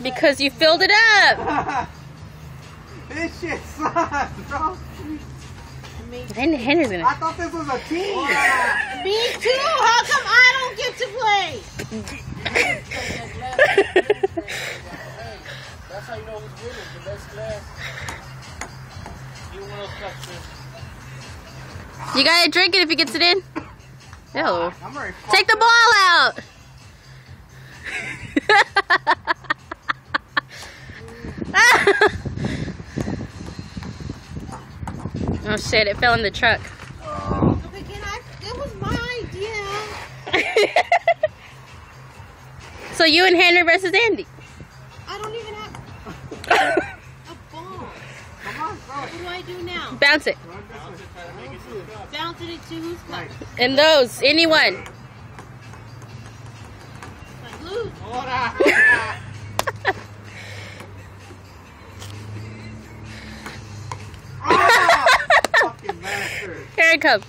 Because you filled it up. This shit sucks, bro. Henry's gonna. I thought this was a team. Me too. How come I don't get to play? That's how you know who's winning. The best class. You one of those cups, sis. You gotta drink it if he gets it in. Ew. I'm already Take the ball out. Oh shit, it fell in the truck. Okay, that was my idea. So you and Henry versus Andy. I don't even have a ball. Come on, throw What do I do now? Bounce it. Bounce it into whose cup? And those, anyone. Like lose. Fucking bastard. Here it comes.